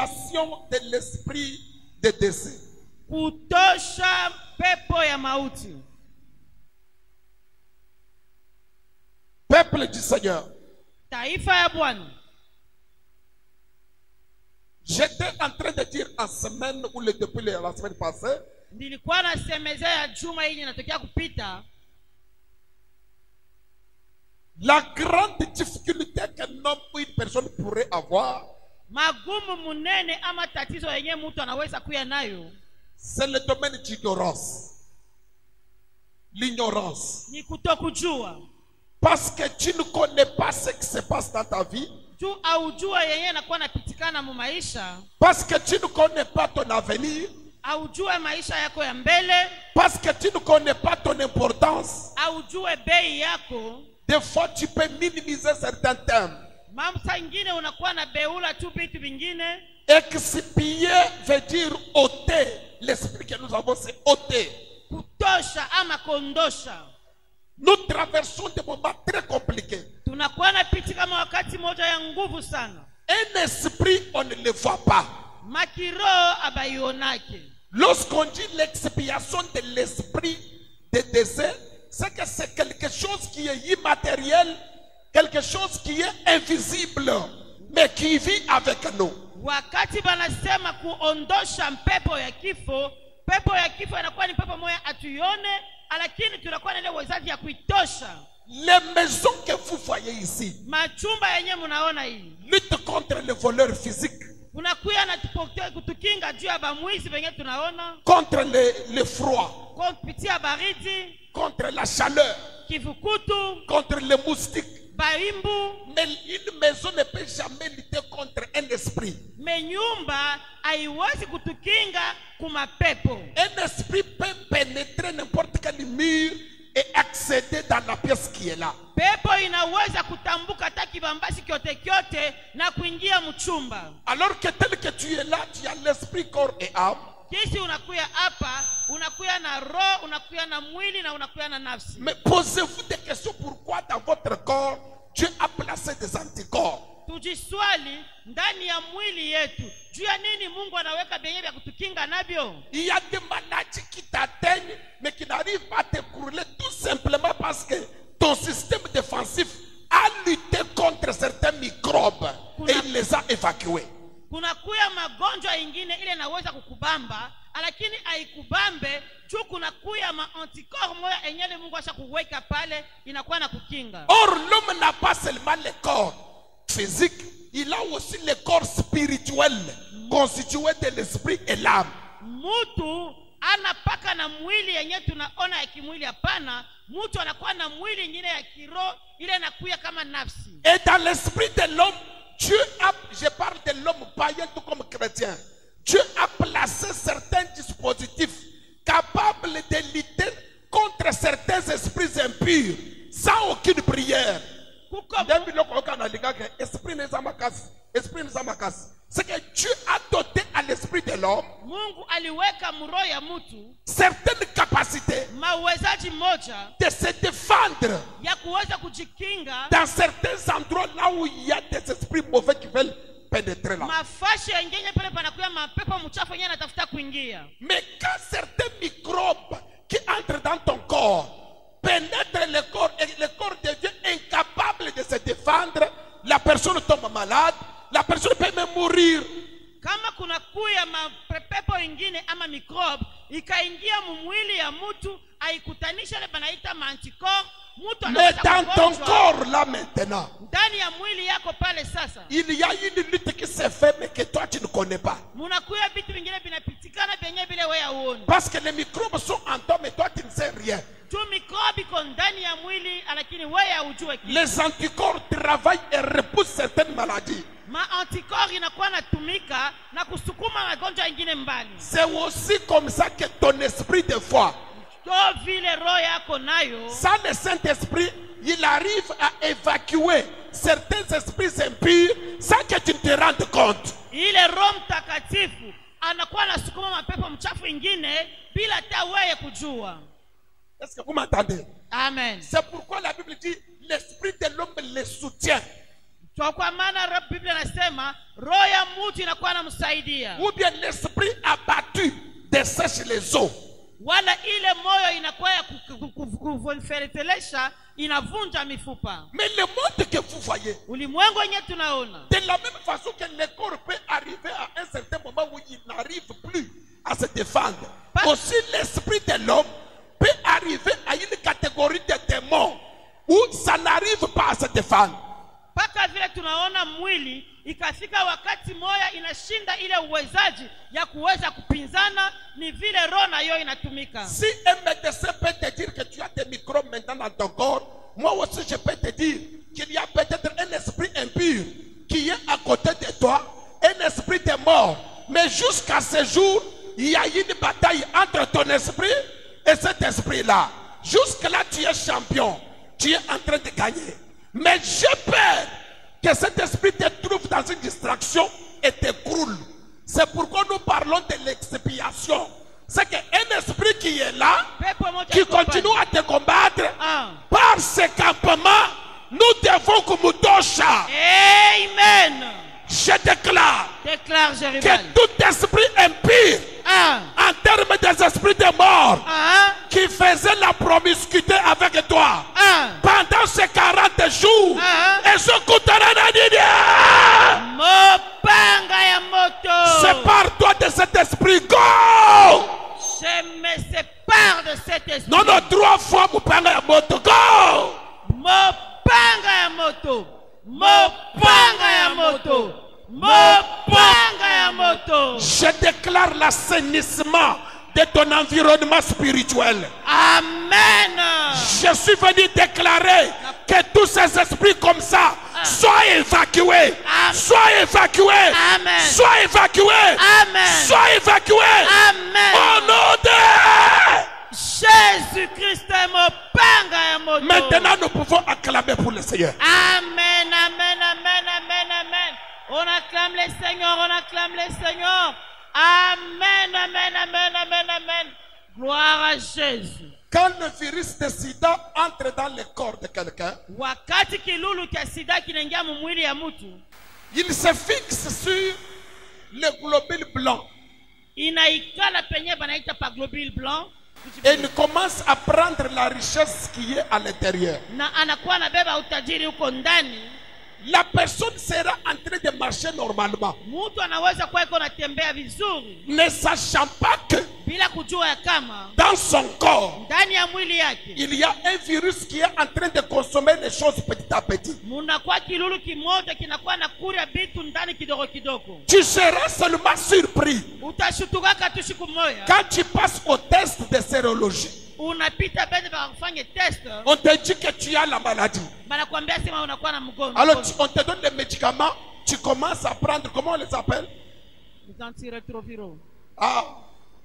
l'expiation de l'esprit de décès. Kutosha pepo ya mauti. Peuple du Seigneur. Taifa ya Bwana. J'étais en train de dire en semaine ou depuis la semaine passée. Nilikuwa nasemezea juma hili inatokea kupita. La grande difficulté qu'un homme ou une personne pourrait avoir, Magumu munene ama tatizo yenye mtu anaweza kuya nayo, c'est le domaine d'ignorance. L'ignorance. ni kutokujua. Parce que tu ne connais pas ce qui se passe dans ta vie. Tu aujua yenye nakuwa napitikana mu maisha. Parce que tu ne connais pas ton avenir. Aujue maisha yako ya mbele. Parce que tu ne connais pas ton importance. Aujue bei yako. Des fois, tu peux minimiser certains thèmes. Mamsa ingine unakuwa na beula tu vitu vingine. Expier veut dire ôter. L'esprit que nous avons, c'est ôter. Kutosha ama kondosha. Nous traversons des moments très compliqués. Tunakuwa na piti kama wakati moja ya nguvu sana. Un esprit, on ne le voit pas. Makiro abayonake. Lorsqu'on dit l'expiation de l'esprit de décès, c'est que c'est quelque chose qui est immatériel, quelque chose qui est invisible, mais qui vit avec nous. Wakati banasema kuondosha pepo ya kifo inakuwa ni pepo moja atuyone, lakini tunakuwa na ile uwezaji ya kuitosha. Les maisons que vous voyez ici, machumba yenye mnaona hii, lutte contre les voleurs physiques, unakuya na kutukinga juu ya bamwizi wenye tunaona, contre le froid, kupitia baridi, contre la chaleur, kifukutu, contre les moustiques. baimbu. Mais une maison ne peut jamais lutter contre un esprit. Menyumba haiwezi kutukinga kumapepo. Un esprit peut pénétrer n'importe quel mur et accéder dans la pièce qui est là. Pepo inaweza kutambuka hata kibambasi kyote na kuingia mchumba. Alors que tel que tu es là, tu as l'esprit, corps et âme. Kisi unakuya hapa, unakuya na roho, unakuya na mwili na unakuya na nafsi. Mais posez-vous des questions, pourquoi dans votre corps Dieu a placé des anticorps? Tujiswali ndani ya mwili yetu, juu ya nini Mungu anaweka benye vya kutukinga navyo? Il y a des maladies qui t'atteignent mais qui n'arrivent pas à t'écrouler tout simplement parce que ton système défensif a lutté contre certains microbes et il les a évacués. Kunakuya magonjwa ingine ile naweza kukubamba, lakini haikubambe juu kunakuya anticorps moja enyele Mungu asha kuweka pale inakuwa na kukinga. Or l'homme n'a pas seulement le corps physique, il a aussi le corps spirituel constitué de l'esprit et l'âme. Mutu anapaka na mwili yenye tunaona ya kimwili hapana, mutu anakuwa na mwili ingine ya kiroho ile inakuya kama nafsi. Et dans l'esprit de l'homme, Dieu a, je parle de l'homme païen tout comme chrétien, Dieu a placé certains dispositifs capables de lutter contre certains esprits impurs sans aucune prière. C'est que Dieu a doté à l'esprit de l'homme certaines capacités de se défendre dans certains endroits là où il y a des esprits mauvais qui veulent pénétrer là. Mais quand certains microbes qui entrent dans ton corps pénètrent le corps et le corps devient incapable de se défendre, la personne tombe malade, la personne peut même mourir. Kama kuna kuya mapepo ingine ama microbe ikaingia mwili ya mtu, aikutanisha ile banaita anticorps, mtu mais dans ton corps là maintenant, ndani ya mwili yako pale sasa, il y a une lutte qui se fait mais que toi tu ne connais pas. Munakuya vitu vingine vinapitikana vyenye vile wewe huoni. Parce que les microbes sont en toi mais toi tu ne sais rien. Tu microbe iko ndani ya mwili lakini wewe hujui kitu. Les anticorps travaillent et repoussent certaines maladies. Anticorps inakuwa natumika na kusukuma magonjwa ingine mbali. C'est aussi comme ça que ton esprit de foi, sans le Saint-Esprit, il arrive à évacuer certains esprits impurs sans que tu ne te rendes compte. Ile Roho Mtakatifu anakuwa nasukuma mapepo mchafu ingine bila hata wewe kujua. Est-ce que vous m'entendez? Amen. C'est pourquoi la Bible dit l'esprit de l'homme le soutient. Kwa maana Biblia inasema roho ya mtu inakuwa inamsaidia. Ou bien l'esprit abattu dessèche les eaux. Wala ile moyo inakuwa ya kuferetelesha, inavunja mifupa. Mais le monde que vous voyez, Ulimwengu yenyewe tunaona, de la même façon que le corps peut arriver à un certain moment où il n'arrive plus à se défendre, aussi l'esprit de l'homme peut arriver à une catégorie de démons où ça n'arrive pas à se défendre. Paka vile tunaona mwili ikafika wakati moya inashinda ile uwezaji ya kuweza kupinzana, ni vile roho nayo inatumika. Si un médecin peut te dire que tu as des microbes maintenant dans ton corps, moi aussi je peux te dire qu'il y a peut-être un esprit impur qui est à côté de toi, un esprit de mort. Mais jusqu'à ce jour, il y a une bataille entre ton esprit et cet esprit-là. Jusque-là, tu es champion, tu es en train de gagner. Mais j'ai peur que cet esprit te trouve dans une distraction et t'écroule. C'est pourquoi nous parlons de l'expiation. C'est qu'un esprit qui est là, qui continue à te combattre, par ce campement, nous devons Kumutosha. Amen. Je déclare que tout esprit impur, en termes des esprits de mort, qui faisait la promiscuité avec toi pendant ces 40 jours, et ce sépare-toi de cet esprit. Go! Je me sépare de cet esprit. Non, 3 fois, Mopanga ya moto. Go! Mopanga ya moto. Mopanga ya moto. Mopanga ya moto. Je déclare l'assainissement de ton environnement spirituel. Amen. Je suis venu déclarer que tous ces esprits comme ça soient évacués. Soient évacués. Amen. Soient évacués. Amen. Soient évacués. Amen. Au nom de Jésus-Christ est mopanga ya moto. Maintenant, nous pouvons acclamer pour le Seigneur. Amen, amen, amen, amen, amen. On acclame le Seigneur, on acclame le Seigneur. Amen, amen, amen, amen, amen. Gloire à Jésus. Quand le virus de sida entre dans le corps de quelqu'un, wakati kilulu cha sida kinaingia mwili ya mtu, il se fixe sur le globule blanc. Inaikala penye banaita pa globule blanc. Et il commence à prendre la richesse qui est à l'intérieur. Na anakuwa anabeba utajiri uko ndani. La personne sera en train de marcher normalement, Mtu anaweza kuwa iko natembea vizuri ne sachant pas que bila kujua ya kama dans son corps, ndani ya mwili yake il y a un virus qui est en train de consommer les choses petit à petit. munakuwa kilulu kimoja kinakuwa na kura bitu ndani kidogo kidogo. Tu seras seulement surpris Utashutukaka tu siku moja quand tu passes au test de sérologie. unapita bende bakufanye test, On te dit que tu as la maladie. banakuambia sema unakuwa na mgonjwa. Alors on te donne les médicaments, tu commences à prendre, comment on les appelle? Les antirétroviraux. Ah,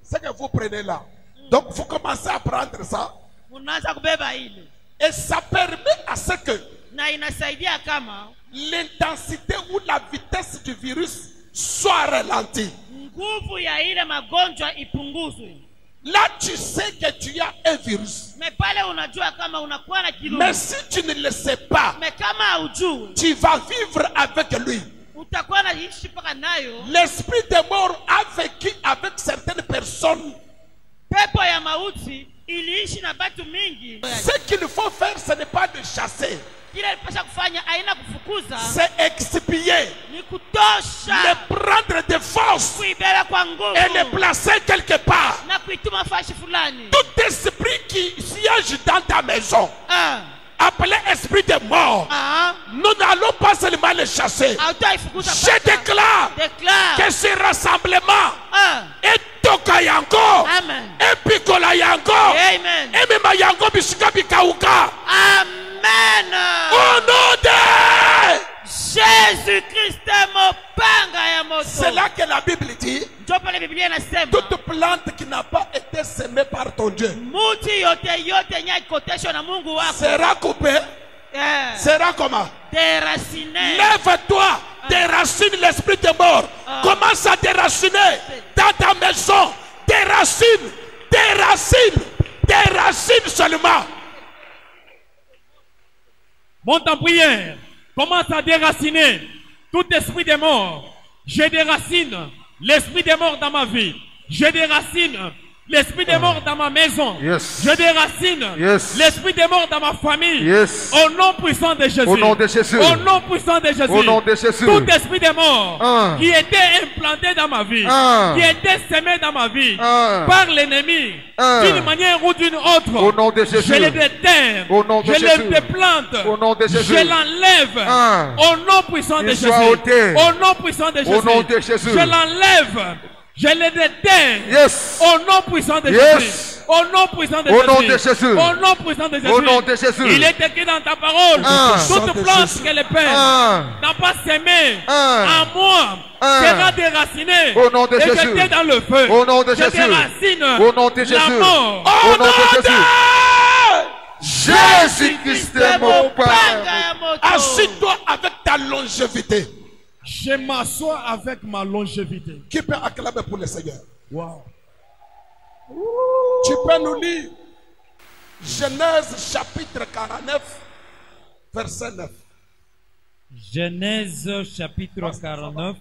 c'est que vous prenez là. Donc vous commencez à prendre ça. Unaanza kubeba ile. Et ça permet à ce que Na inasaidia kama l'intensité ou la vitesse du virus soit ralentie. nguvu ya ile magonjwa ipunguzwe. Là, tu sais que tu as un virus. Me pale unajua kama unakuwa na kilulu. Mais si tu ne le sais pas, Me kama hujui, tu vas vivre avec lui. utakuwa na ishi paka nayo. L'esprit de mort a vécu avec certaines personnes. Pepo ya mauti iliishi na batu mingi. Ce qu'il faut faire, ce n'est pas de chasser. Kile alipasha kufanya aina kufukuza, C'est expier. ni kutosha, Le prendre de force kuibeba kwa nguvu et le placer quelque part. na kuituma fashi fulani. Tout esprit qui siège dans ta maison, Ah. appelé esprit de mort, Ah. nous n'allons pas seulement le chasser. Hautaifukuza Je paka. déclare Déclare. que ce rassemblement Ah. est toka yango, Amen. et pikola yango, Amen. et même yango bisika bikauka. Amen. Au nom de Jésus-Christ mopanga ya moto. c'est là que la Bible dit, Ndio pale Biblia inasema toute plante qui n'a pas été semée par ton Dieu muti yote nyakoteshwa na Mungu wako sera coupée. Sera comment? déraciné. Lève-toi, déracine l'esprit de mort. Commence à déraciner dans ta maison. Déracine, déracine, déracine seulement. Monte en prière. commence à déraciner tout esprit de mort. Je déracine l'esprit de mort dans ma vie. Je déracine l'esprit de mort dans ma maison. Yes. Je déracine Yes. l'esprit de mort dans ma famille. Yes. Au nom puissant de Jésus. Au nom de Jésus. Au nom puissant de Jésus. Au nom de Jésus. Tout esprit de mort Ah. qui était implanté dans ma vie, Ah. qui était semé dans ma vie Ah. par l'ennemi, Ah. d'une manière ou d'une autre, Au nom de Jésus. je le déterre, Au nom de je Jésus. le déplante, Au nom de Jésus. je l'enlève. Ah. Au nom puissant de Il Jésus. soit ôté. Au nom puissant de Jésus. Au nom de Jésus. Je l'enlève. Je le déterre. Yes. Au nom puissant de Yes. Jésus. Au nom puissant de Au Jésus. nom de Jésus. Au nom puissant de Jésus. Au nom de Jésus. Il est écrit dans ta parole. Ah. Toute plante que le Père Ah. n'a pas semé Ah. en moi Ah. sera déracinée Au nom de et Jésus. jetée dans le feu. Au nom de Je Jésus. déracine Au nom de la Jésus. mort. Au nom de Jésus. Jésus-Christ est mon Père. Panga ya moto. Assis-toi avec ta longévité. Je m'assois avec ma longévité. Qui peut acclamer pour le Seigneur? Wow. Tu peux nous lire Genèse chapitre 49, verset 9. Genèse chapitre 49.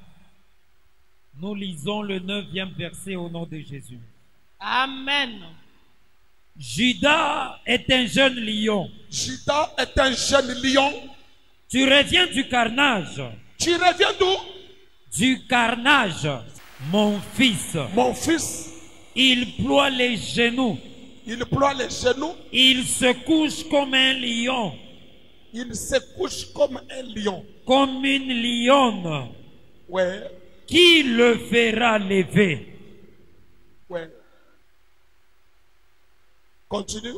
Nous lisons le 9e verset au nom de Jésus. Amen. Judas est un jeune lion. Judas est un jeune lion. Tu reviens du carnage. Tu reviens d'où? Du carnage. Mon fils, Mon fils, il ploie les genoux. il ploie les genoux, Il se couche comme un lion, il se couche comme un lion. comme une lionne. Ouais, Qui le fera lever? ouais. Continue.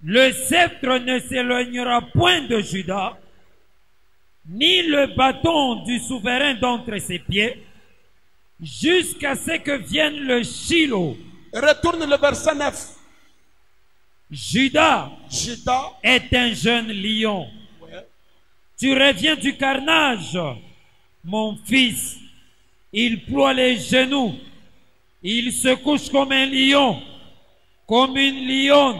Le sceptre ne s'éloignera point de Judas, ni le bâton du souverain d'entre ses pieds, jusqu'à ce que vienne le Shiloh. Retourne le verset 9. Judas Judas, est un jeune lion. ouais. Tu reviens du carnage, mon fils. Il ploie les genoux. Il se couche comme un lion, comme une lionne.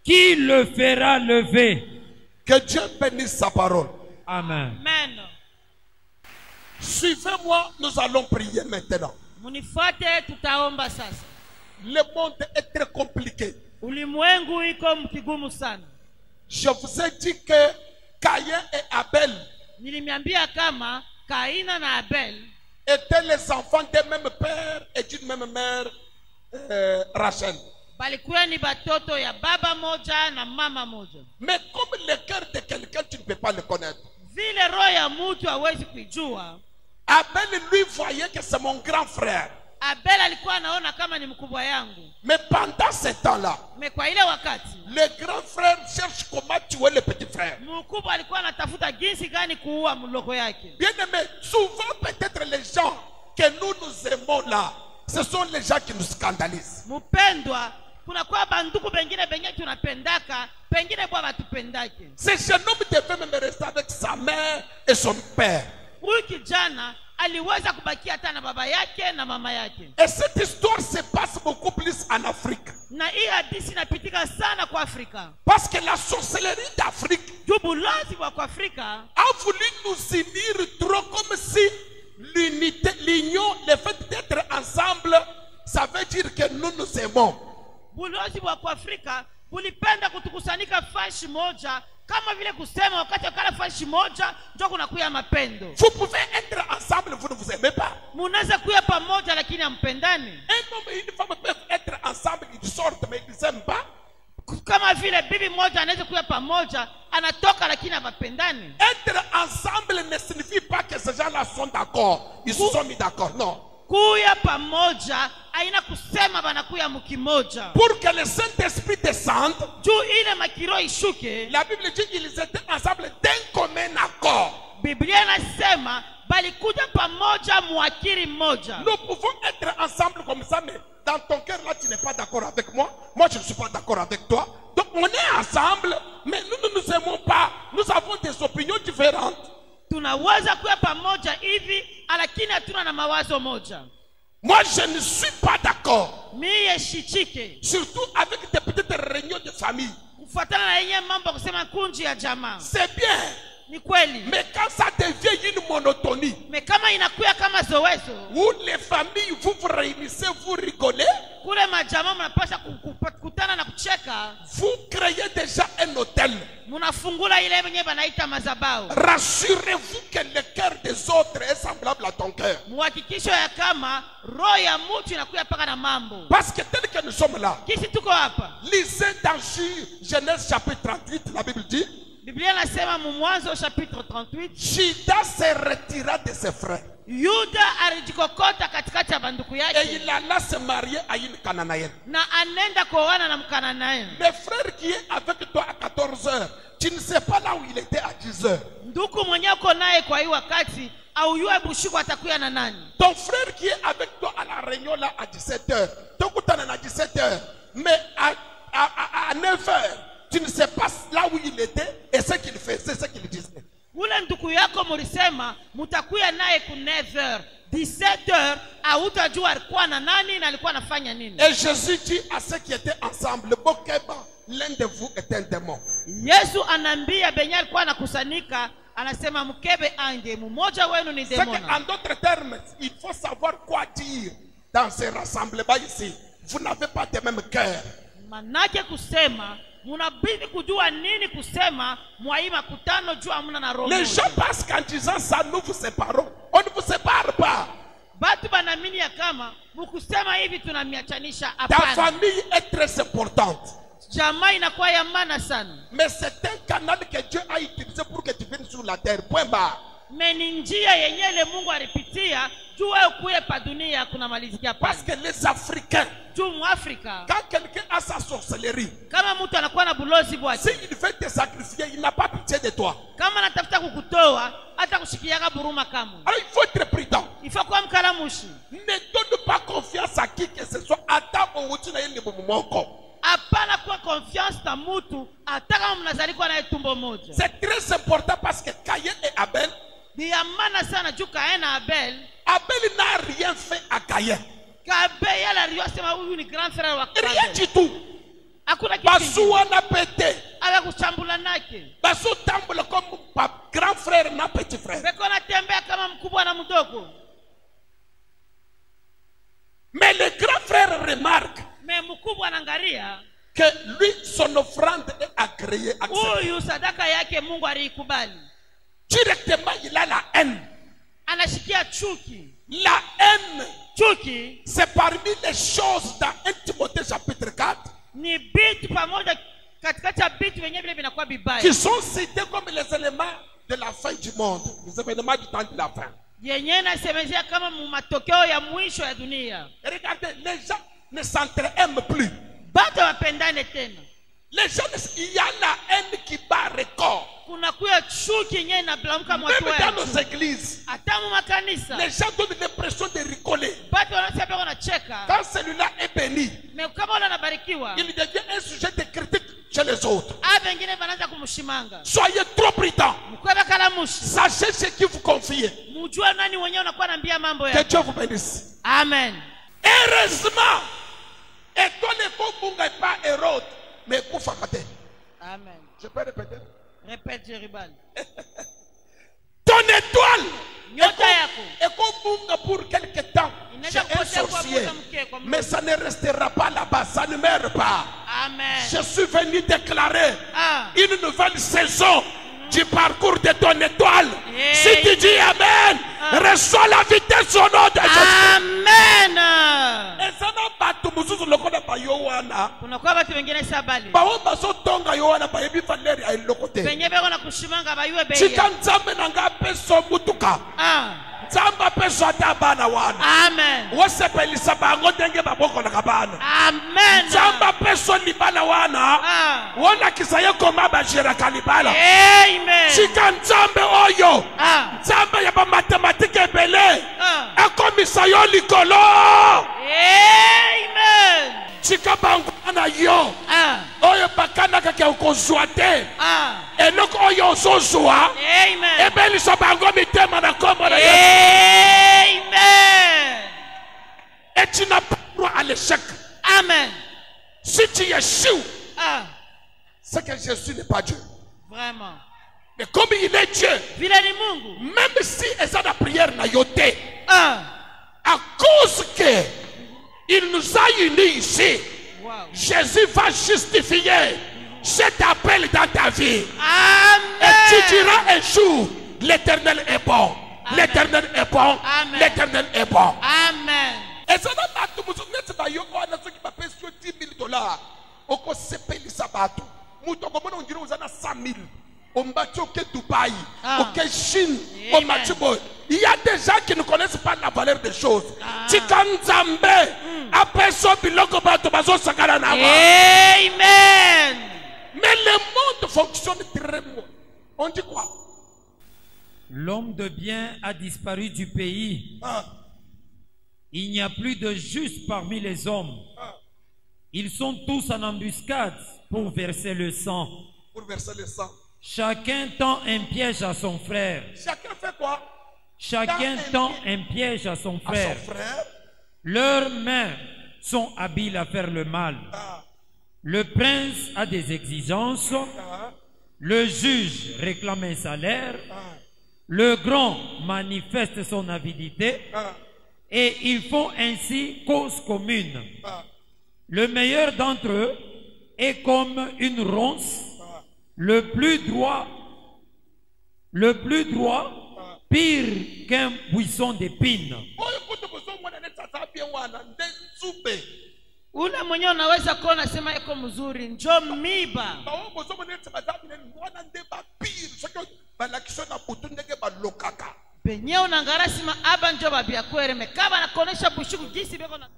Qui le fera lever? Que Dieu bénisse sa parole. Amen. Amen. Suivez-moi, nous allons prier maintenant. Munifuate, tutaomba sasa. Le monde est très compliqué. Ulimwengu iko mkigumu sana. Je vous ai dit que Caïn et Abel Nilimiambia kama Kaina na Abel étaient les enfants d'un même père et d'une même mère, Rachel. balikuwa ni batoto ya baba moja na mama moja. Mais comme le cœur de quelqu'un, tu ne peux pas le connaître. Vile roho ya mtu hawezi kuijua. Abel, lui, voyait que c'est mon grand frère. Abel alikuwa anaona kama ni mkubwa yangu. Mais pendant ce temps-là, Mais kwa ile wakati le grand frère cherche comment tuer le petit frère. mkubwa alikuwa anatafuta jinsi gani kuua mloko yake. Bien aimé, souvent peut-être les gens que nous aimons là, ce sont les gens qui nous scandalisent. Mpendwa, kuna kwa banduku bengine benye tunapendaka, pengine bwa batupendake. Ce jeune homme devait même rester avec sa mère et son père. Huyu kijana aliweza kubakia hata na baba yake na mama yake. Et cette histoire se passe beaucoup plus en Afrique. Na hii hadithi inapitika sana kwa Afrika. Parce que la sorcellerie d'Afrique Jubulozi wa kwa Afrika a voulu nous unir trop, comme si l'unité, l'union, le fait d'être ensemble, ça veut dire que nous nous aimons. bulozi wa kwa Afrika bulipenda kutukusanika fashi moja, kama vile kusema wakati wakala fashi moja ndio kuna kuya mapendo. Vous pouvez être ensemble, vous ne vous aimez pas. Munaweza kuya pamoja lakini hampendani. Un homme et une femme peuvent être ensemble, ils sortent, mais ils ne s'aiment pas. Kama vile bibi moja anaweza kuya pamoja, anatoka lakini hawapendani. Être ensemble ne signifie pas que ces gens-là sont d'accord. Ils se sont mis d'accord, non. Kuya pamoja haina kusema banakuya mkimoja. Pour que le Saint-Esprit descende, Juu ile makiro ishuke, la Bible dit qu'ils étaient ensemble d'un commun accord. Biblia inasema balikuja pamoja muakiri mmoja. Nous pouvons être ensemble comme ça, mais dans ton cœur là, tu n'es pas d'accord avec moi. Moi, je ne suis pas d'accord avec toi. Donc, on est ensemble, mais nous ne nous aimons pas. Nous avons des opinions différentes. Tunaweza kuwa pamoja hivi lakini hatuna na mawazo moja. Moi, je ne suis pas d'accord. Mie shichike. Surtout avec des petites réunions de famille. Kufuatana na yenye mambo kusema kunji ya jamaa. C'est bien. Ni kweli. Mais quand ça devient une monotonie, Me kama inakuya kama zowezo, où les familles vous vous réunissez, vous rigolez, kule majamaa mnapasha kukutana na kucheka, vous créez déjà un hôtel. munafungula ile yenye banaita mazabao. Rassurez-vous que le cœur des autres est semblable à ton cœur. Muhakikisho ya kama roho ya mtu inakuya paka na mambo. Parce que tel que nous sommes là, Kisi tuko hapa. lisez dans Genèse chapitre 38, la Bible dit, Biblia nasema mu Mwanzo chapitre 38, Judas se retira de ses frères Yuda alijikokota katikati ya banduku et yake il alla se marier à une Cananéenne. na anenda kuoana na Mkananaye. Le frère qui est avec toi à 14 heures, tu ne sais pas là où il était à 10 heures. Nduku mwenye uko naye kwa hii wakati au yue bushiku atakuya na nani? Ton frère qui est avec toi à la réunion là à 17 heures, à 17 heures, mais à 9 heures, tu ne sais pas là où il était et ce qu'il faisait, ce qu'il disait. Ule nduku yako mulisema mutakuya naye ku 9h, 17h, hautajua alikuwa na nani na alikuwa anafanya nini. Et Jésus dit à ceux qui étaient ensemble, Bokeba, l'un de vous est un démon. Yesu anaambia benye alikuwa anakusanika, anasema mkebe anje mmoja wenu ni C'est qu'en demona. d'autres termes, il faut savoir quoi dire dans ces rassemblements ici. Vous n'avez pas de même cœur. Manake kusema munabidi kujua nini kusema mwai makutano juu hamuna na roho. Les gens pensent qu'en disant ça, nous vous séparons. On ne vous sépare pas. Batu banamini ya kama mukusema hivi tunamiachanisha. Ta Hapana. famille est très importante. Jamaa inakuwa ya maana sana. Mais c'est un canal que Dieu a utilisé pour que tu viennes sur la terre. Point barre. Me ni njia yenye ile Mungu alipitia juu wewe ukuye pa dunia kuna malizikia pale. Parce que les Africains, Juu Mwafrika quand quelqu'un a sa sorcellerie, kama mtu anakuwa na bulozi bwake, s'il veut te sacrifier, il n'a pas pitié de toi. kama anatafuta kukutoa hata kushikiaga buruma kama. Alors il faut être prudent. Ifo kuwa mkalamushi. Ne donne pas confiance à qui que ce soit. Attends au bout de mon Hapana kuwa confiance na mtu hata kama mnazalikwa naye tumbo moja. C'est très important parce que Caïn et Abel, Ni ya maana sana juu Kain na Abel. Abel n'a rien fait à Caïn. Abel yala aliyosema huyu ni grand frère wa Rien Abel. du tout. Hakuna kitu Basu kingine. wana pété. Awe kuchambula nake. Basu tamble comme grand frère na petit frère. Beko anatembea kama mkubwa na mdogo. Mais le grand frère remarque Me mkubwa anaangalia que lui, son offrande est agréée. Acceptée. huyu sadaka yake Mungu aliikubali. Directement, il a la haine. Anashikia chuki. La haine, Chuki c'est parmi les choses dans 1 Timothée chapitre 4 ni bitu pamoja katikati ya bitu venye vile vinakuwa bibaya. qui sont cités comme les éléments de la fin du monde, les événements du temps de la fin. Yenye nasemezea kama matokeo ya mwisho ya dunia. Regardez, les gens ne s'entre-aiment plus. Bado wapendane tena. Les gens, il y a la haine qui bat record. Kuna kuya chuki yenye inablamka mwatu Même dans wa nos églises, hata mu makanisa. les gens donnent l'impression de rigoler. Bado wanasema wanacheka. Quand celui-là est béni, Me kama wala anabarikiwa. il devient un sujet de critique chez les autres. A wengine wanaanza kumshimanga. Soyez trop prudents. Mkweba kalamushi. Sachez ce qui vous confie. Mujue nani wenyewe unakuwa naambia mambo Que ya. Dieu vous bénisse. Amen. Heureusement, et toi les beaux n'est pas Hérode, mais Koufakate. Amen. Je peux répéter. Répète Jéribal. Ton étoile Nyota yako. est comme pour quelque temps chez un sorcier. Mais ça ne restera pas là-bas, ça ne meurt pas. Amen. Je suis venu déclarer Ah. une nouvelle saison du parcours de ton étoile. Hey. Si tu dis Amen, reçois la vitesse au nom de Jésus. Amen. Et ça n'a pas tout le monde qui Yohana. Kunakuwa watu wengine sabali. Bao baso tonga Yohana ba yebi valeri ay lokote. Venye beko na kushimanga bayue bei. Chikanzambe nanga peso mutuka. Ah. Nzamba peso ata bana wana. Amen. Wose pelisa bango ndenge baboko na kabana. Amen. Nzamba peso libala wana. Ah. Wona kisaye koma ba jera kalibala. Amen. Chikanzambe oyo. Ah. Nzamba ya ba mathématique ebele. Ah. Akomisa yo likolo. Amen. Chikabango na yo. Ah. Oyo bakana kake okozwa te. Ah. Eloko oyo ozozwa. Amen. Ebelisa bango mitema na kombo na Yesu. Amen. Et tu n'as pas droit à l'échec. Amen. Si tu échoues, Ah. c'est que Jésus n'est pas Dieu. Vraiment. Mais comme il est Dieu, vile ni Mungu. même si ils ont la prière na yoté, Ah. à cause que il nous a unis ici, Wow. Jésus va justifier cet appel dans ta vie. Et Amen. tu diras un jour, l'Éternel est bon. Amen. L'Éternel est bon. Amen. L'Éternel est bon. Amen. Et ça n'a pas tout le monde. Net ba yo ko na so ki ba pèse $10,000. Oko sepeli sabato. Muto ko mona ndiro uzana 100,000. Ombati oke Dubaï, Ah. oke Chine, Amen. Omachibo. Il y a des gens qui ne connaissent pas la valeur des choses. Ah. Tikanzambe, après so biloko bato bazo sakala na wa. Amen. Mais le monde fonctionne très bien. On dit quoi? L'homme de bien a disparu du pays. Ah, Il n'y a plus de juste parmi les hommes. ah, Ils sont tous en embuscade pour verser le sang. pour verser le sang. Chacun tend un piège à son frère. Chacun fait quoi? Chacun tend un piège à son À frère. son frère. Leurs mains sont habiles à faire le mal. Ah, Le prince a des exigences. ah, Le juge réclame un salaire. ah, Le grand manifeste son avidité. ah, Et ils font ainsi cause commune. ah, Le meilleur d'entre eux est comme une ronce. ah. Le plus droit, pire qu'un buisson d'épines. Oyo kuto kuzomwana ne tata bien wana nde nzube. Ule mwenyewe unaweza kuona sema iko mzuri, njo miba. Bawo kuzomwana ne tata bien wana nde ba pire. Soko balakisho na butu ndenge balokaka. Benye unangara sima aba njo babia kwere mekaba na konesha bushuku jinsi beko na.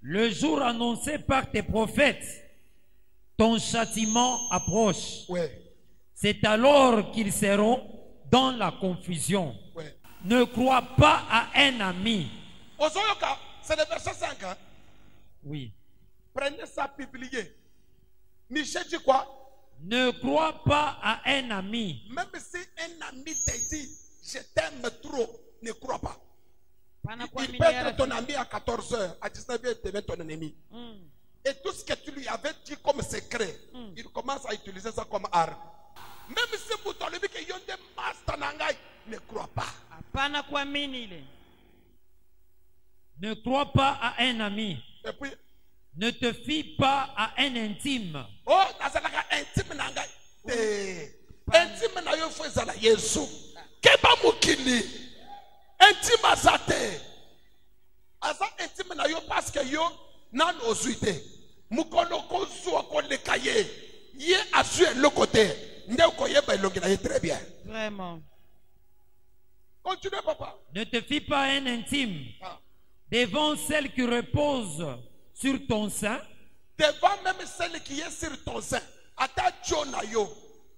Le jour annoncé par tes prophètes, ton châtiment approche. Ouais, C'est alors qu'ils seront dans la confusion. ouais. Ne crois pas à un ami. Ozoyoka, c'est le verset 5. Hein? Oui. Prenez ça, publiez. Michel dit quoi? Ne crois pas à un ami. Même si un ami te dit, je t'aime trop, ne crois pas. Pana Il kuamini peut yara être ton ami à 14h, à 19h, il devient ton ennemi. Et tout ce que tu lui avais dit comme secret, il commence à utiliser ça comme arme. Même si vous t'enlevez que y a des master nangai, ne crois pas. Hapana kuamini ile. Ne crois pas à un ami. Et puis, Ne te fie pas à un intime. oh, nazalaka intime nangai. Intime na yo faut zala Yesu. Keba mukili. Intime azate. Asa intime na yo parce que yo nan ozuite. Mukolo kozu akoleka ye. Ye azu le côté. Nde koyeba elongi na ye très bien. Vraiment. Continue papa. Ne te fie pas à un intime. Ah. Devant celle qui repose sur ton sein, Devant même celle qui est sur ton sein. Ata Dieu na yo.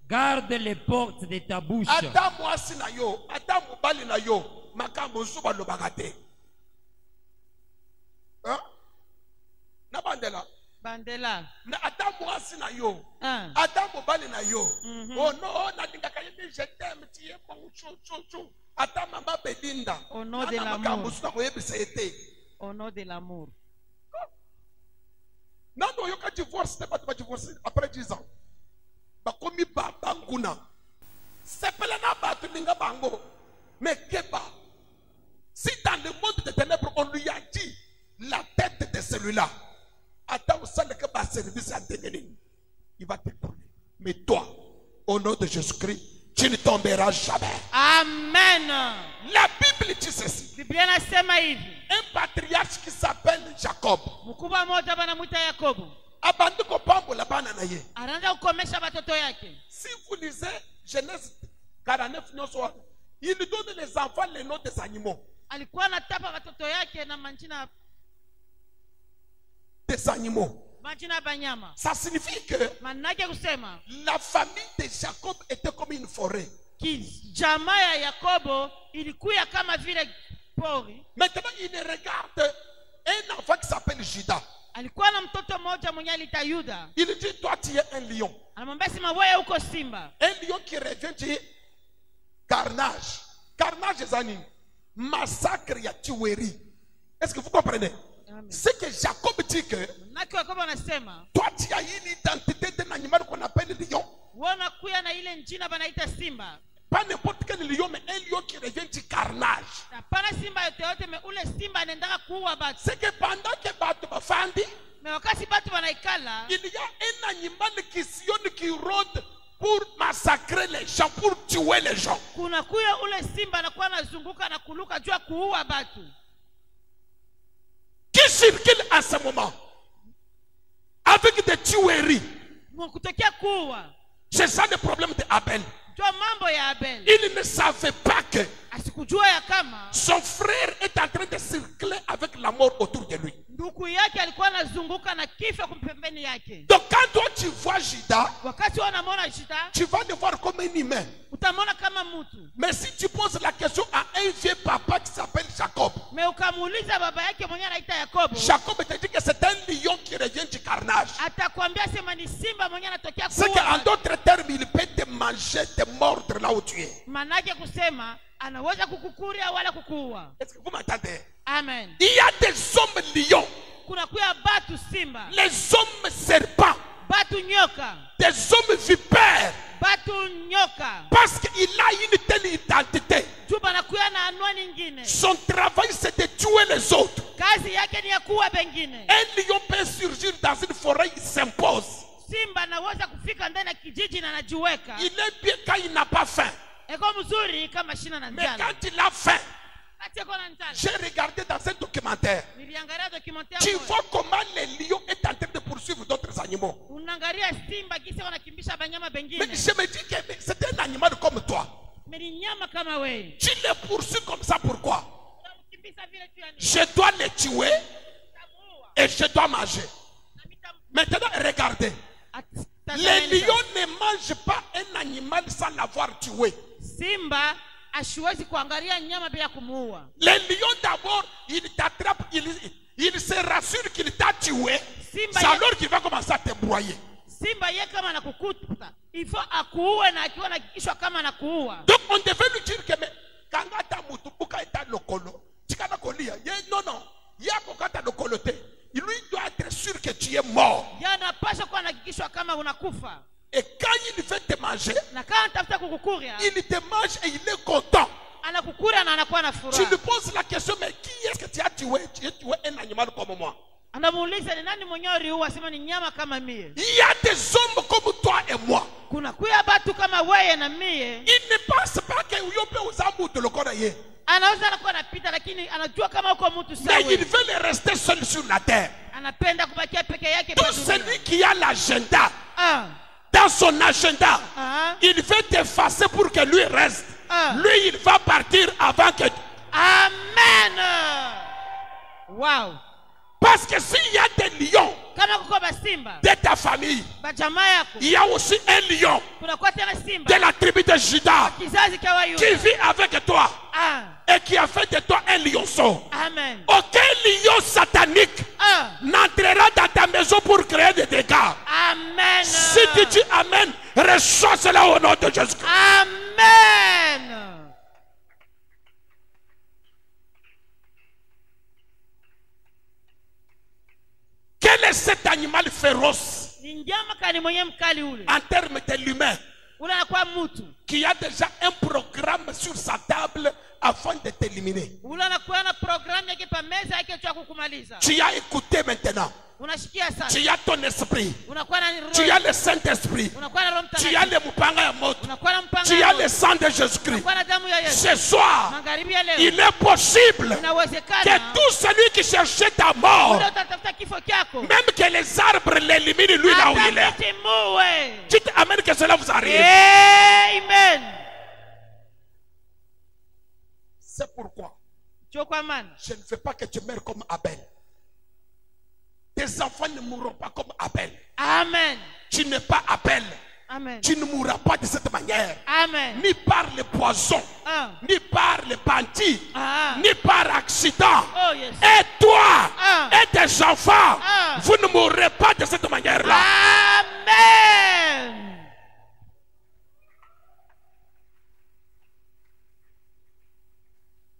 garde les portes de ta bouche. Ata mwasi na yo. Ata mubali na yo. Makambo zuba lobaka te. Hein? Na bandela. Bandela. Na ata mwasi na yo. Ah. Ata mobali na yo. Oh no, na dingaka yete je t'aime tie bon chou. Ata mama Belinda. Au nom de Ana l'amour. makambo zuba koyebisa ete. Au nom de l'amour. Nando yoka divorce te pas divorcer après 10 ans. Bakomi banguna. Sepela na batu ninga bango. Mais keba. Si dans le monde des ténèbres on lui a dit la tête de celui-là, attends ça le que va service à dégainer. Il va te tourner. Mais toi, au nom de Jésus-Christ, tu ne tomberas jamais. Amen. La Bible dit ceci. Biblia inasema hivi. Un patriarche qui s'appelle Jacob. Mkubwa mmoja banamuita Yakobo. Abandi kopambola bana na ye. Anaanza kukomesha watoto yake. Si vous lisez Genèse 49, il donne les enfants les noms des animaux. Alikuwa anatapa watoto yake na majina Des animaux. ya banyama. Ça signifie que Manake kusema la famille de Jacob était comme une forêt. jamaa ya Yakobo ilikuwa kama vile pori. Maintenant, il regarde un enfant qui s'appelle Judas. Alikuwa na mtoto mmoja mwenye alita Yuda. Il dit, toi tu es un lion. Anamwambia sema wewe uko simba. Un lion qui revient dit carnage. Carnage est un massacre, il y a tuerie. Est-ce que vous comprenez? Amen. C'est que Jacob dit que Manake Yakobo anasema toi tu as une identité d'un animal qu'on appelle lion. wanakuya na ile njina banaita simba. Pas n'importe quel lion, mais un lion qui revient du carnage. Hapana simba yote yote, me ule simba anaendaka kuua batu. C'est que pendant que Batu Bafandi, Me wakati batu banaikala, il y a un animal qui sillonne, qui rôde pour massacrer les gens, pour tuer les gens. kuna kuya ule simba anakuwa anazunguka na kuluka juu ya kuua batu. Qui circule en ce moment avec des tueries. Kutokea kuua. C'est ça le problème d'Abel. Jua mambo ya Abel. Il ne savait pas que Asikujua ya kama son frère est en train de circuler avec la mort autour de lui. ndugu yake alikuwa anazunguka na kifo kumpembeni yake. Donc quand toi tu vois Judas, Wakati wanamwona Juda, tu vas le voir comme un humain. utamwona kama mtu. Mais si tu poses la question à un vieux papa qui s'appelle Jacob, Me ukamuuliza baba yake mwenyewe anaita Yakobo, Jacob te dit que c'est un lion qui revient du carnage. atakwambia sema ni simba mwenyewe anatokea C'est qu'en kuua. d'autres termes, il peut te manger, te mordre là où tu es. Manake kusema anaweza kukukuria wala kukuua. Est-ce que vous m'entendez? Amen. Il y a des hommes lions, Kuna kuya batu simba, les hommes serpents, batu nyoka, des hommes vipères, batu nyoka. parce qu'il a une telle identité. Juba nakuya na anwani nyingine. Son travail, c'est de tuer les autres. Kazi yake ni ya kuua bengine. Un lion peut surgir dans une forêt, il s'impose. Simba anaweza kufika ndani ya kijiji na anajiweka. Il est bien quand il n'a pas faim. Eko mzuri kama shina na Mais njala. quand il a faim, Kati yako na njala. j'ai regardé dans un documentaire. Niliangalia documentaire Tu moja. vois comment les lions est en train de poursuivre d'autres animaux. Unaangalia simba kisa wanakimbisha banyama Mais bengine. je me dis que c'est un animal comme toi. Mais ni nyama kama wewe. Tu les poursuis comme ça, pourquoi? Unamkimbisha vile tu yani. Je dois les tuer et je dois manger. Maintenant, regardez. Les lions ne mangent pas un animal sans l'avoir tué. Simba ashiwezi kuangalia nyama bila kumuua. Les lions d'abord, ils t'attrapent, ils se rassurent qu'il t'a tué. Simba C'est alors qu'il va commencer à te broyer. Simba ye kama anakukuta, il faut akuue na akiwa anahakikishwa kama anakuua. Donc on devait lui dire que mais kangata mutubuka eta lokolo, tikana kolia. Non non, yako kata lokolote. Il lui doit être sûr que tu es mort. Yanapaswa kuwa anahakikishwa kama unakufa. Et quand il veut te manger, Na kama anatafuta kukukuria, il te mange et il est content. anakukuria na anakuwa na Tu furaha. lui poses la question, mais qui est-ce que tu as tué? Tu as tué un animal comme moi. Anamuuliza ni nani mwenyewe uliua, sema ni nyama kama mie. Il y a des hommes comme toi et moi. Kuna kuya batu kama wewe na mie. Ils ne pensent pas que vous pouvez vous embouter le corps. Anaweza anakuwa anapita lakini anajua kama uko mtu Mais sawa. ils veulent rester seuls sur la terre. Anapenda kubakia peke yake Tout pa dunia. celui qui a l'agenda, Ah. dans son agenda, Ah. il veut t'effacer pour que lui reste. Ah. Lui, il va partir avant que... Amen. Wow. Parce que s'il y a des lions Kama kuko basimba, de ta famille, bajamaa yako, il y a aussi un lion kuna kwa tena de simba. la tribu de Juda Kizazi cha qui Wayuda. vit avec toi Ah. et qui a fait de toi un lionceau. Amen. Aucun lion satanique Ah. n'entrera dans ta maison pour créer des dégâts. Amen. Si tu dis Amen, reçois cela au nom de Jésus-Christ. Amen. Quel est cet animal féroce Ni nyama kani mwenye mkali ule. en termes de l'humain Ule anakuwa mtu. qui a déjà un programme sur sa table afin de t'éliminer? Ule anakuwa na programu yake pa meza yake cha kukumaliza. Tu as écouté maintenant. Unashikia sasa. Tu as ton esprit. Unakuwa na Tu roho. as le Saint-Esprit. Unakuwa na roho Tu mtakatifu. as le mupanga ya moto. Unakuwa na mpango. Tu as le sang de Jésus-Christ. Unakuwa na damu ya Yesu. Ce soir, Magharibi ya leo. il est possible Inawezekana. que tout celui qui cherchait ta mort, Ule utatafuta kifo chako. même que les arbres l'éliminent lui là où il est. Atakitimuwe. Dites Amen que cela vous arrive. Amen. C'est pourquoi Cho kwa maana je ne veux pas que tu meurs comme Abel. Tes enfants ne mourront pas comme Abel. Amen. Tu n'es pas Abel. Amen. Tu ne mourras pas de cette manière. Amen. Ni par le poison, Ah. ni par le bandit, Ah. ni par accident. Oh yes. Et toi Ah. et tes enfants, Ah. vous ne mourrez pas de cette manière-là. Amen.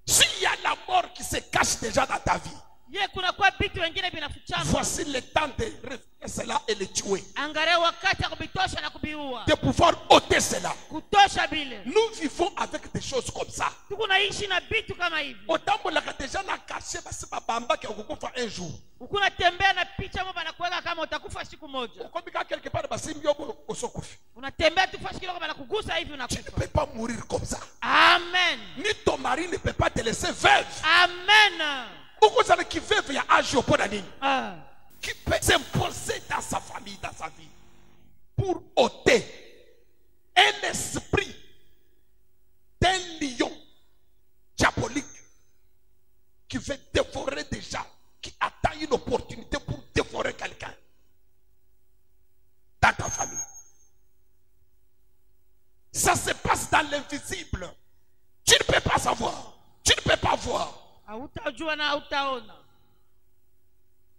S'il y a la mort qui se cache déjà dans ta vie, ye kunakuwa vitu wengine vinafuchama. Voici le temps de refaire cela et le tuer. Angalia wakati ya kubitosha na kubiua. De pouvoir ôter cela. Kutosha bile. Nous vivons avec des choses comme ça. Tuko naishi na vitu kama hivi. Otambolaka déjà na caché basi babamba ki okukufa un jour. Ukuna tembea na picha mbona nakuweka kama utakufa siku moja. Ukomika quelque part basi mbio osokufi. Unatembea tu fashi kilo kama nakugusa hivi Tu unakufa. ne peux pas mourir comme ça. Amen. Ni ton mari ne peut pas te laisser veuve. Amen. Beaucoup de gens qui veuve, il y a âge au point Ah. qui peut s'imposer dans sa famille, dans sa vie, pour ôter un esprit d'un lion diabolique qui veut dévorer des gens, qui attend une opportunité pour dévorer quelqu'un dans ta famille. Ça se passe dans l'invisible. Tu ne peux pas savoir. Tu ne peux pas voir. Hautajua na hautaona.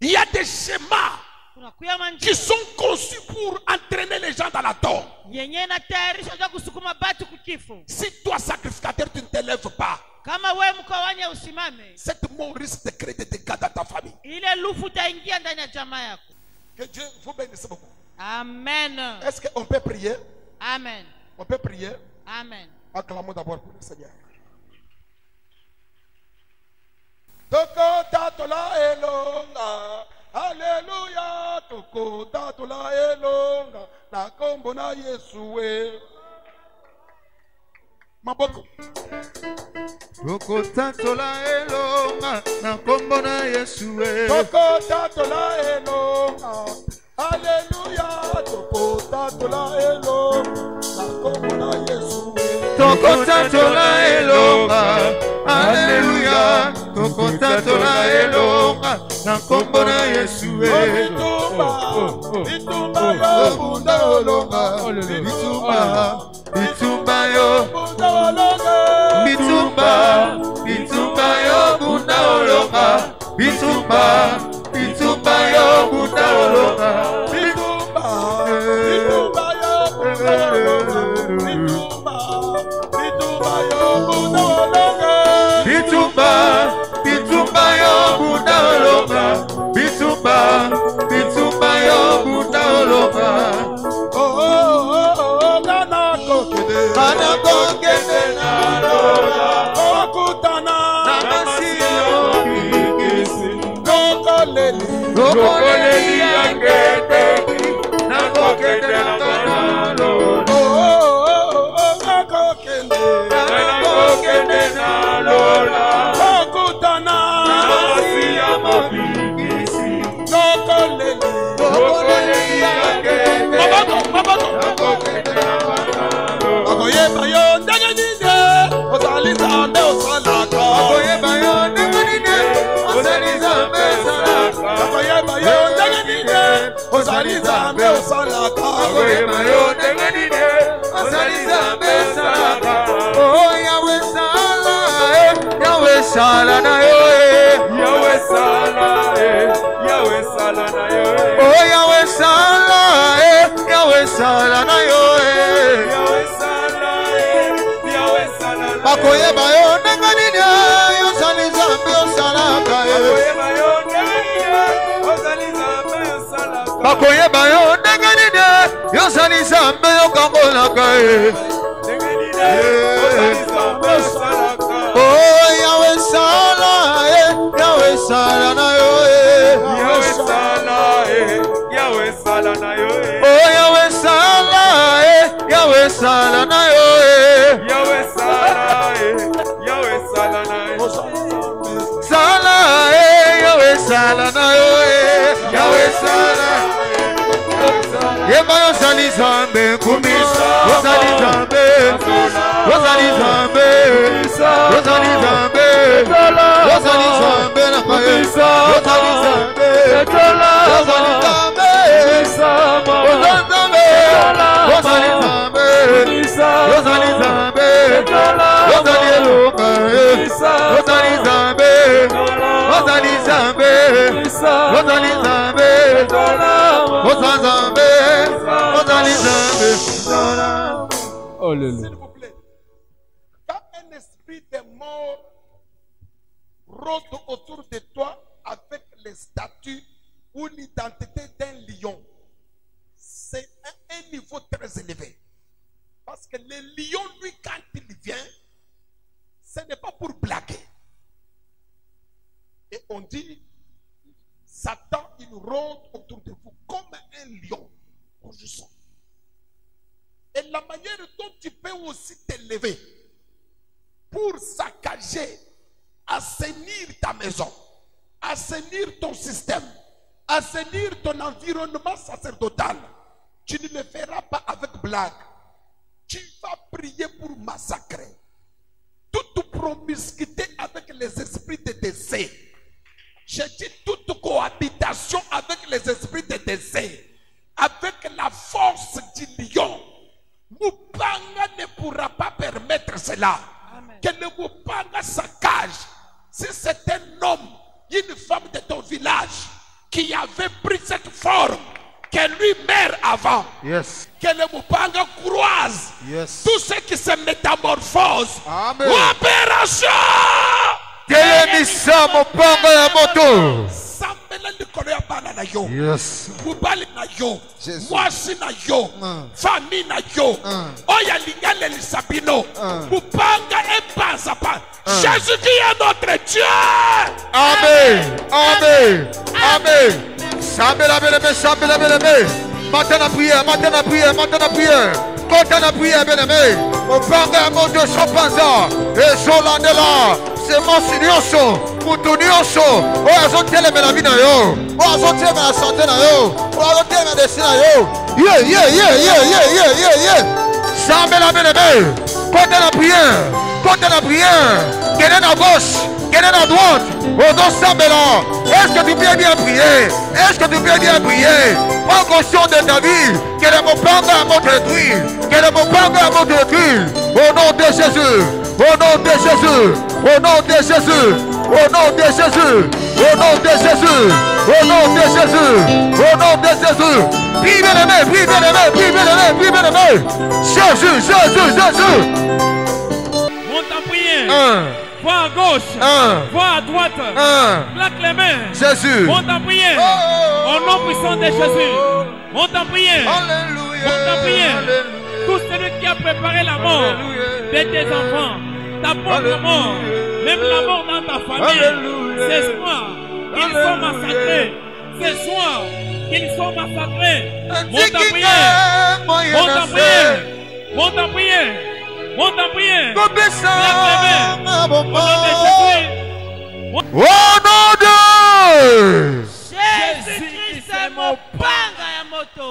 Il y a des schémas Kunakuya qui manjia sont conçus pour entraîner les gens dans la tombe. yenye inatayarisha za kusukuma batu kukifo. Si toi, sacrificateur, tu ne te lèves pas, Kama wewe mkawanya usimame, cette mort risque de créer des dégâts dans ta famille. ile lufu itaingia ndani ya jamaa yako. Que Dieu vous bénisse beaucoup. Amen. Est-ce qu'on peut prier? Amen. On peut prier. Amen. Acclamons d'abord pour le Seigneur. Toko tatola elonga, Alléluia. Toko tatola elonga, na kombo na Yesue. Maboko. Toko tatola elonga, na kombo na Yesue. Toko tatola elonga, Alléluia. Toko tatola elonga, na kombo na Yesue. Toko tatola elonga, Alléluia. Toko tatola elonga, na kombo na Yesue. Bitumba yo bunda olonga, Bitumba yo, bitumba yo bunda olonga, bitumba yo bunda olonga, bitumba yo bunda olonga, bitumba yo bunda olonga. Kana kokende na lola, okutana na masiyo kikisi, kokoleli kokoleli angete, na kokende na kana lola, kana kokende na lola, okutana na masiyo kikisi, kokoleli angete, na kokende na kana lola. okoyeba yo ndenge nini ozali nzambe osalaka Okoyeba yo ndenge nini ozali nzambe osalaka. okoyeba yo ndenge nini ozali nzambe osalaka Okoyeba yo ndenge nini ozali nzambe osalaka. Oh Yahweh sala, Yahweh sala na yo, Yahweh sala, Yahweh sala na yo. Oh Yahweh sala, Yahweh sala na yo, Yahweh sala, Yahweh sala. Bakoyeba yo ndenge nini ozali nzambe osalaka. Bakoyeba yo ndenge nini ozali nzambe osalaka. Bakoyeba yo ndenge nini ozali nzambe okambolaka. Ndenge nini ozali nzambe osalaka. Oh Yahweh sala, Yahweh sala na yo, Yahweh sala, Yahweh sala na yo. Oh Yahweh sala, Yahweh sala na yo, Yahweh sala, Yahweh sala na yo. Sala, Yahweh sala na yo, Yahweh sala. Yeba yo sali zambe kumisa, ozali zambe, ozali zambe, ozali zambe, ozali zambe na kumisa, ozali zambe, ozali zambe, ozali zambe, ozali zambe, ozali zambe, ozali eloka, ozali zambe, ozali zambe, ozali zambe, ozali zambe. s'il vous plaît, quand un esprit de mort rôde autour de toi avec statut ou l'identité d'un lion, c'est un niveau très élevé. Parce que le lion, lui, quand il vient, ce n'est pas pour blaguer. Et on dit, Satan, il rôde autour de vous comme un lion rugissant. Et la manière dont tu peux aussi t'élever pour saccager, assainir ta maison, assainir ton système, assainir ton environnement sacerdotal, tu ne le feras pas avec blague. Tu vas prier pour massacrer toute promiscuité avec les esprits de décès. Je dis toute cohabitation avec les esprits de décès, avec la force du lion. Mupanga ne pourra pas permettre cela. Amen. Que le Mupanga saccage. Si c'est un homme, une femme de ton village qui avait pris cette forme, que lui meurt avant. Yes. Que le Mupanga croise. Yes. Tout ce qui se métamorphose. Amen. Opération. Télémissa Mupanga ya moto. Yes. Mubali na yo, Jesus. mwasi na yo, famille na yo, oya lingale lisabino, mupanga epanza pa. Jésus qui est notre Dieu. Amen. Amen. Amen. Sambela belebe, sambela belebe. Maintenant prière, maintenant prière, maintenant prière. Maintenant prière, bien-aimé. Mupanga ya moto sopanza. Et solandela. C'est mon signoso. Mutunioso. O azotele la vie na yo. O azotele la santé na yo. O azotele la destin na yo. Yeah. Sambela belebe. Côté la prière. Côté la prière. Quelle est la gauche? Quelle est la droite? Oh non, Sambela. Est-ce que tu peux bien prier? Est-ce que tu peux bien prier? Prends conscience de ta vie. Que le mot panga à mon détruire. Que le mot panga à mon détruire. Au nom de Jésus. Au nom de Jésus. Au nom de Jésus. Au nom de Jésus. Au nom de Jésus. Au nom de Jésus. Au nom de Jésus. Prie bien-aimé, prie bien-aimé, prie bien-aimé, prie bien-aimé. Jésus, Jésus, Jésus. Monte en prière. Vois à gauche. Vois à droite. Claque les mains. Jésus. Monte en prière. Au nom puissant de Jésus. Monte en prière. Alléluia. Monte en prière. Tout celui qui a préparé la mort de tes enfants, ta propre mort, même la mort dans ta famille, ce soir, ils sont massacrés. Ce soir, ils sont massacrés. Monte en prière. Monte en prière. Monte en prière. Monte en prière. Au nom de Jésus-Christ, c'est mon panga ya moto.